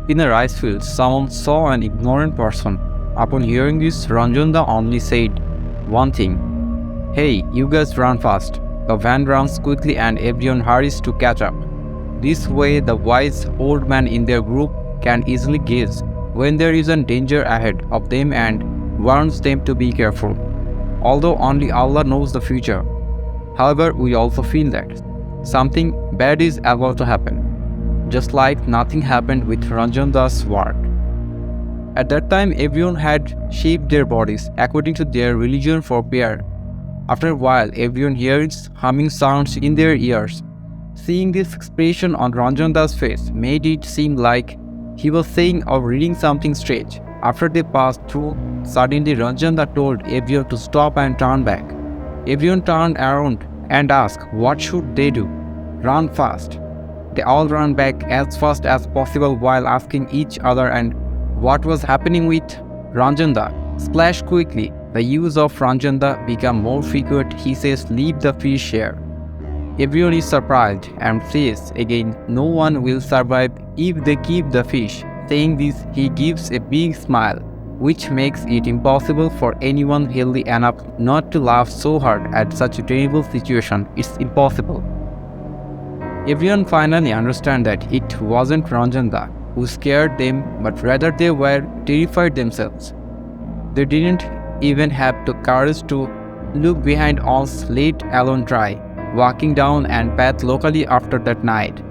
In a rice field, someone saw an ignorant person. Upon hearing this, Ranjan only said one thing: "Hey, you guys run fast." The van runs quickly and everyone hurries to catch up. This way, the wise old man in their group can easily gauge when there is a danger ahead of them and warns them to be careful. Although only Allah knows the future. However, we also feel that something bad is about to happen, just like nothing happened with Ranjan's work. At that time, everyone had shaped their bodies according to their religion for prayer. After a while, everyone hears humming sounds in their ears. Seeing this expression on Ranjan's face made it seem like he was saying or reading something strange. After they passed through, suddenly Ranjan told everyone to stop and turn back. Everyone turned around and asked what should they do. Run fast. They all ran back as fast as possible while asking each other and what was happening with Ranjanda. Splash quickly. The use of Ranjanda became more frequent. He says, "Leave the fish here." Everyone is surprised and says again, "No one will survive if they keep the fish." Saying this, he gives a big smile, which makes it impossible for anyone healthy enough not to laugh so hard at such a terrible situation. It's impossible. Everyone finally understands that it wasn't Ranjanda who scared them, but rather they were terrified themselves. They didn't even have the courage to look behind us, let alone try walking down and path locally after that night.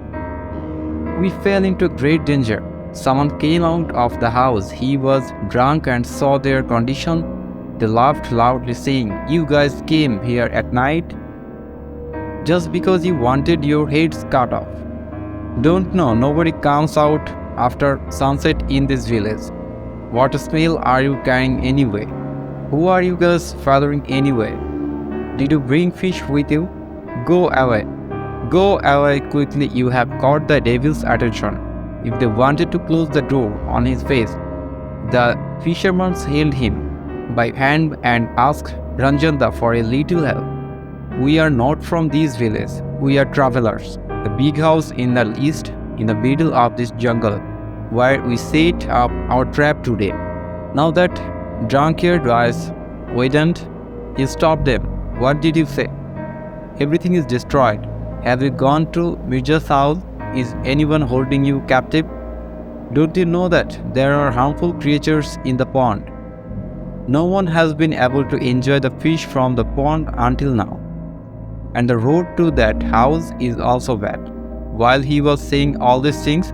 We fell into great danger. Someone came out of the house. He was drunk and saw their condition. They laughed loudly, saying, "You guys came here at night just because you wanted your heads cut off. Don't know, nobody comes out after sunset in this village. What smell are you carrying anyway? Who are you guys fathering anyway? Did you bring fish with you? Go away. Go away quickly, you have caught the devil's attention." If they wanted to close the door on his face, the fishermen held him by hand and asked Ranjanda for a little help. "We are not from this village. We are travelers. The big house in the east, in the middle of this jungle, where we set up our trap today." Now that drunkard was widened, he stopped them. "What did you say? Everything is destroyed. Have you gone to Mirza's house? Is anyone holding you captive? Don't you know that there are harmful creatures in the pond? No one has been able to enjoy the fish from the pond until now. And the road to that house is also bad." While he was saying all these things,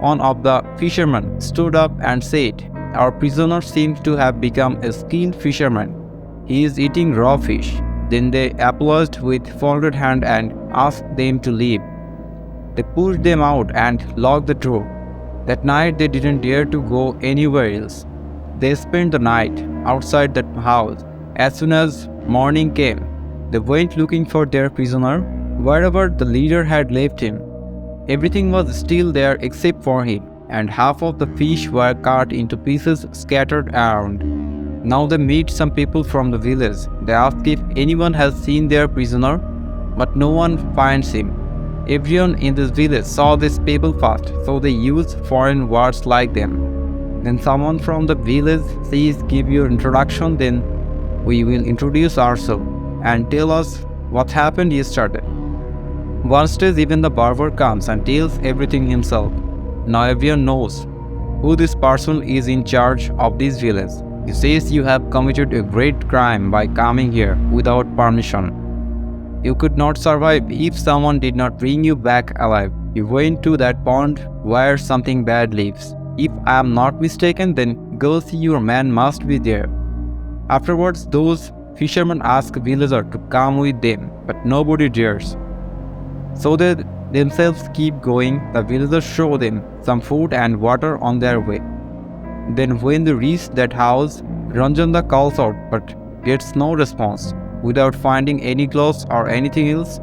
one of the fishermen stood up and said, "Our prisoner seems to have become a skilled fisherman. He is eating raw fish." Then they applauded with folded hand and asked them to leave. They pushed them out and locked the door. That night they didn't dare to go anywhere else. They spent the night outside that house. As soon as morning came, they went looking for their prisoner wherever the leader had left him. Everything was still there except for him, and half of the fish were cut into pieces scattered around. Now they meet some people from the village. They ask if anyone has seen their prisoner, but no one finds him. Everyone in this village saw these people first, so they use foreign words like them. Then someone from the village says, "Give your introduction, then we will introduce ourselves and tell us what happened yesterday." One stage even the barber comes and tells everything himself. Now everyone knows who this person is in charge of this village. He says, "You have committed a great crime by coming here without permission. You could not survive if someone did not bring you back alive. You went to that pond where something bad lives. If I am not mistaken, then go see, your man must be there." Afterwards, those fishermen ask a villager to come with them, but nobody dares. So they themselves keep going. The villagers show them some food and water on their way. Then when they reach that house, Ranjanda calls out but gets no response. Without finding any clothes or anything else,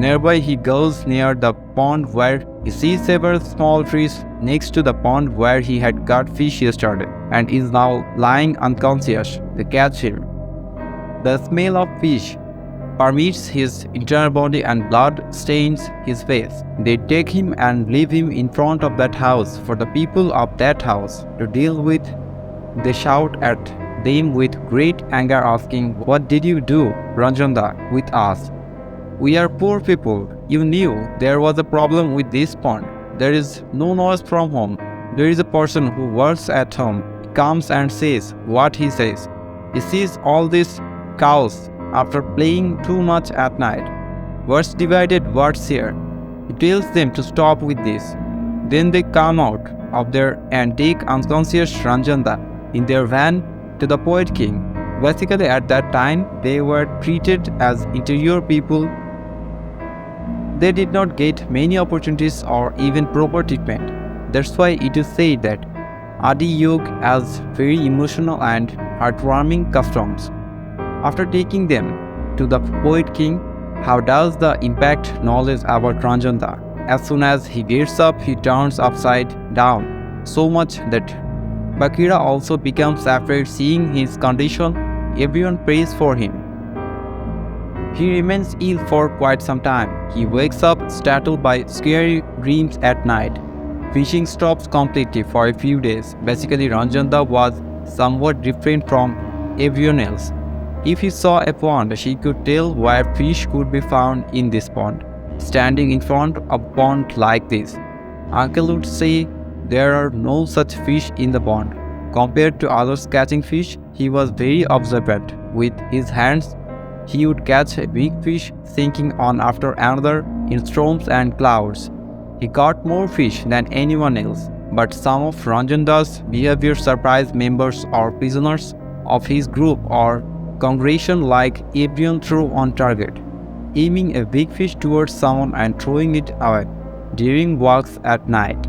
nearby he goes near the pond where he sees several small trees next to the pond where he had caught fish yesterday and is now lying unconscious. They catch him. The smell of fish permeates his entire body and blood stains his face. They take him and leave him in front of that house for the people of that house to deal with. They shout at them with great anger, asking, "What did you do, Ranjanda, with us? We are poor people. You knew there was a problem with this pond. There is no noise from home. There is a person who works at home. He comes and says what he says. He sees all these cows after playing too much at night. Words divided, words here. He tells them to stop with this. Then they come out of there and take unconscious Ranjanda in their van to the Poet King. Basically, at that time, they were treated as interior people. They did not get many opportunities or even proper treatment. That's why it is said that Adi Yug has very emotional and heartwarming customs. After taking them to the Poet King, how does the impact knowledge about Ranjanda? As soon as he gets up, he turns upside down, so much that Bakira also becomes afraid seeing his condition. Everyone prays for him. He remains ill for quite some time. He wakes up startled by scary dreams at night. Fishing stops completely for a few days. Basically, Ranjanda was somewhat different from everyone else. If he saw a pond, she could tell where fish could be found in this pond. Standing in front of a pond like this, Uncle would say there are no such fish in the pond. Compared to others catching fish, he was very observant. With his hands, he would catch a big fish, sinking on after another in storms and clouds. He caught more fish than anyone else, but some of Ranjanda's behavior surprised members or prisoners of his group or congregation, like everyone threw on target, aiming a big fish towards someone and throwing it away during walks at night.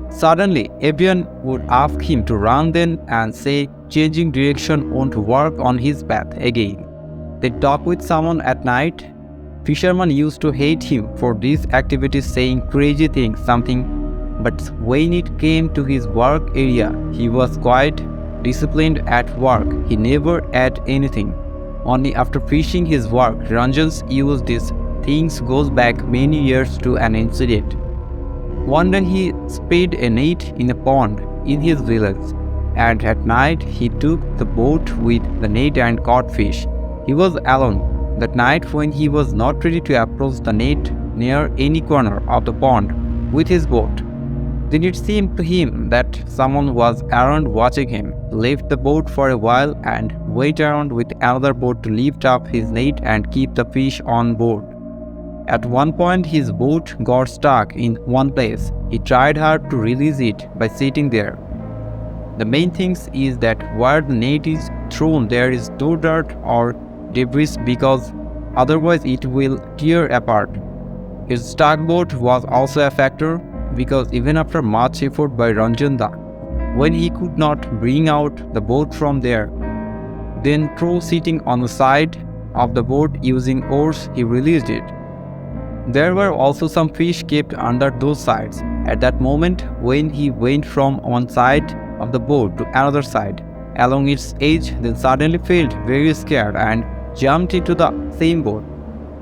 Suddenly, everyone would ask him to run then and say changing direction won't work on his path again. They'd talk with someone at night. Fisherman used to hate him for these activities, saying crazy things, but when it came to his work area, he was quite disciplined at work. He never ate anything. Only after finishing his work, Ranjan's used these things goes back many years to an incident. One day he spread a net in a pond in his village, and at night he took the boat with the net and caught fish. He was alone that night when he was not ready to approach the net near any corner of the pond with his boat. Then it seemed to him that someone was around watching him. He left the boat for a while and went around with another boat to lift up his net and keep the fish on board. At one point, his boat got stuck in one place. He tried hard to release it by sitting there. The main thing is that where the net is thrown, there is no dirt or debris, because otherwise it will tear apart. His stuck boat was also a factor, because even after much effort by Ranjanda, when he could not bring out the boat from there, then through sitting on the side of the boat using oars, he released it. There were also some fish kept under those sides. At that moment, when he went from one side of the boat to another side along its edge, then suddenly felt very scared and jumped into the same boat,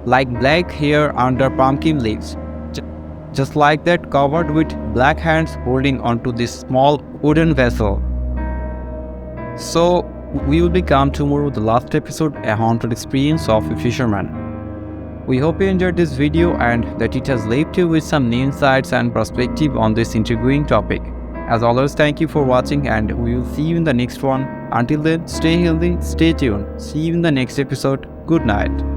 like black hair under pumpkin leaves. Just like that, covered with black hands holding onto this small wooden vessel. So, we will become tomorrow the last episode, a haunted experience of a fisherman. We hope you enjoyed this video and that it has left you with some new insights and perspective on this intriguing topic. As always, thank you for watching and we will see you in the next one. Until then, stay healthy, stay tuned. See you in the next episode. Good night.